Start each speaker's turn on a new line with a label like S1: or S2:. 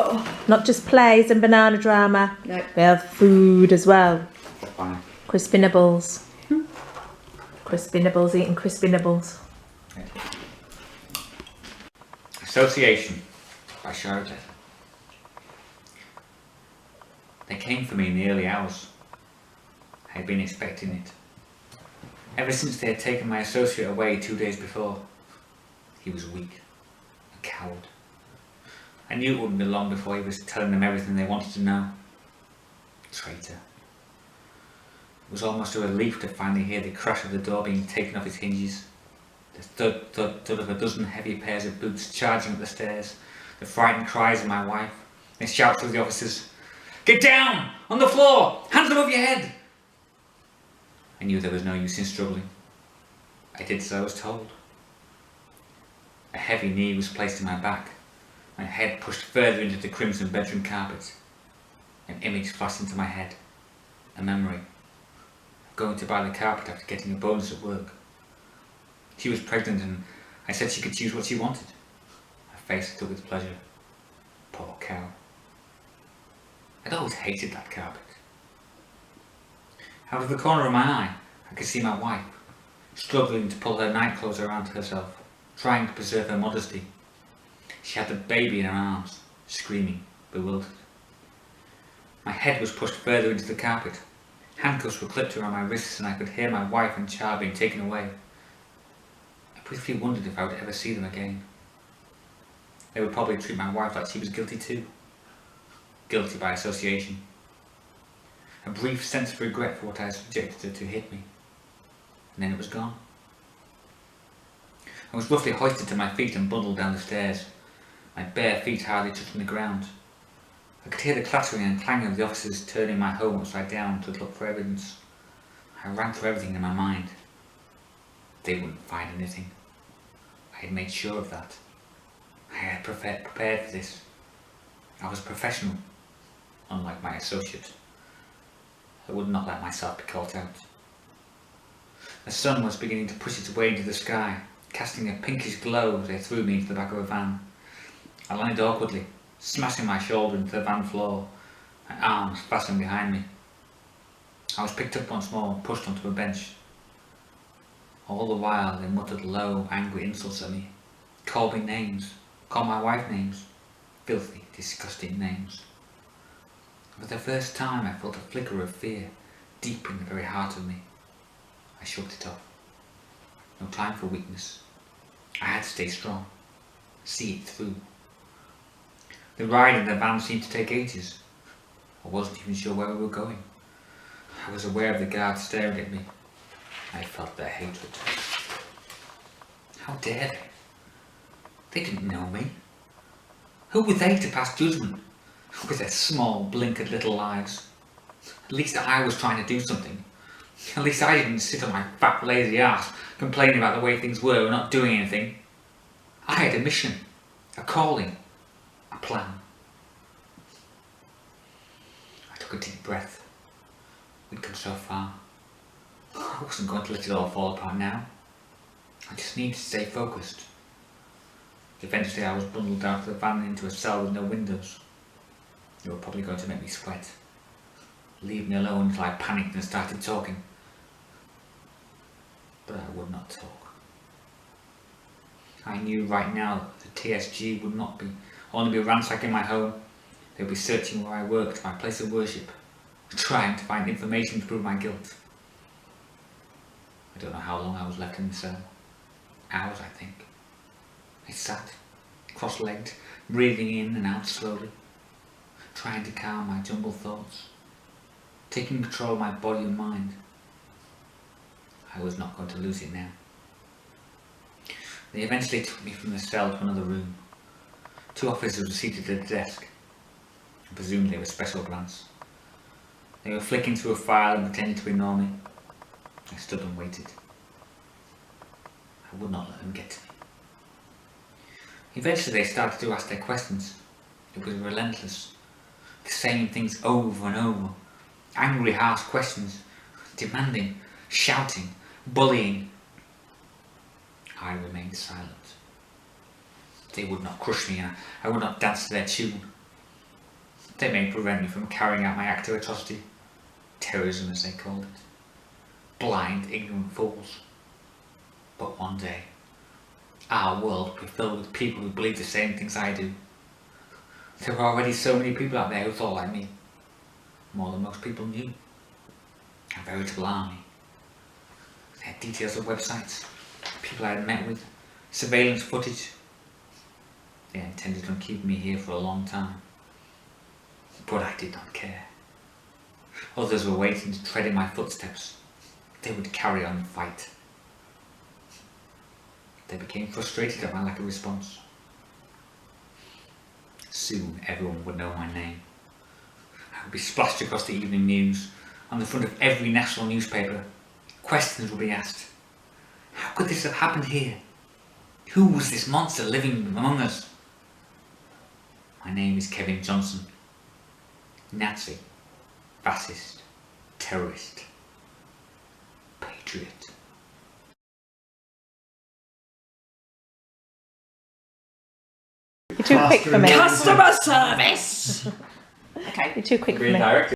S1: Oh.
S2: Not just plays and Bananadrama.
S1: No.
S2: We have food as well.
S3: Fine.
S2: Crispy Nibbles. Crispy Nibbles, eating crispy Nibbles.
S3: Association by Shari Gledhill. They came for me in the early hours. I had been expecting it. Ever since they had taken my associate away 2 days before. He was weak, a coward. I knew it wouldn't be long before he was telling them everything they wanted to know. Traitor. It was almost a relief to finally hear the crash of the door being taken off its hinges. The thud, thud, thud of a dozen heavy pairs of boots charging up the stairs. The frightened cries of my wife. The shouts of the officers. "Get down! On the floor! Hands above your head!" I knew there was no use in struggling. I did as I was told. A heavy knee was placed in my back. My head pushed further into the crimson bedroom carpet. An image flashed into my head. A memory. Going to buy the carpet after getting a bonus at work. She was pregnant and I said she could choose what she wanted. Her face lit up with pleasure. Poor cow. I'd always hated that carpet. Out of the corner of my eye, I could see my wife, struggling to pull her nightclothes around herself, trying to preserve her modesty. She had the baby in her arms, screaming, bewildered. My head was pushed further into the carpet. Handcuffs were clipped around my wrists and I could hear my wife and child being taken away. I briefly wondered if I would ever see them again. They would probably treat my wife like she was guilty too. Guilty by association. A brief sense of regret for what I had subjected her to hit me. And then it was gone. I was roughly hoisted to my feet and bundled down the stairs, my bare feet hardly touching the ground. I could hear the clattering and clanging of the officers turning my home upside down to look for evidence. I ran through everything in my mind. They wouldn't find anything. I had made sure of that. I had prepared for this. I was professional, unlike my associate. I would not let myself be caught out. The sun was beginning to push its way into the sky, casting a pinkish glow as they threw me into the back of a van. I landed awkwardly, smashing my shoulder into the van floor, my arms fastened behind me. I was picked up once more and pushed onto a bench. All the while they muttered low, angry insults at me, called me names, called my wife names, filthy, disgusting names. For the first time I felt a flicker of fear deep in the very heart of me. I shrugged it off. No time for weakness. I had to stay strong, see it through. The ride in the van seemed to take ages. I wasn't even sure where we were going. I was aware of the guards staring at me. I felt their hatred. How dare they? They didn't know me. Who were they to pass judgment? With their small, blinkered little lives. At least I was trying to do something. At least I didn't sit on my fat, lazy ass, complaining about the way things were and not doing anything. I had a mission, a calling, a plan. I took a deep breath. We'd come so far. I wasn't going to let it all fall apart now. I just needed to stay focused. Eventually I was bundled out of the van into a cell with no windows. They were probably going to make me sweat. Leave me alone until I panicked and started talking. But I would not talk. I knew right now that the TSG would not only be ransacking my home, they would be searching where I worked, my place of worship, trying to find information to prove my guilt. I don't know how long I was left in the cell. Hours, I think. I sat, cross-legged, breathing in and out slowly, trying to calm my jumbled thoughts, taking control of my body and mind. I was not going to lose it now. They eventually took me from the cell to another room. 2 officers were seated at a desk. I presumed they were special grants. They were flicking through a file and pretending to ignore me. I stood and waited. I would not let them get to me. Eventually they started to ask their questions. It was relentless. The same things over and over. Angry, harsh questions. Demanding, shouting, bullying. I remained silent. They would not crush me and I would not dance to their tune. They may prevent me from carrying out my act of atrocity. Terrorism, as they called it. Blind, ignorant fools. But one day, our world will be filled with people who believe the same things I do. There were already so many people out there who thought like me. More than most people knew. A veritable army. They had details of websites, people I had met with, surveillance footage. They intended on keeping me here for a long time. But I did not care. Others were waiting to tread in my footsteps. They would carry on the fight. They became frustrated at my lack of response. Soon everyone would know my name. I would be splashed across the evening news, on the front of every national newspaper. Questions would be asked. How could this have happened here? Who was this monster living among us? My name is Kevin Johnson. Nazi, fascist, terrorist, patriot.
S2: You're too quick for me.
S1: Customer service!
S2: You're too quick for me.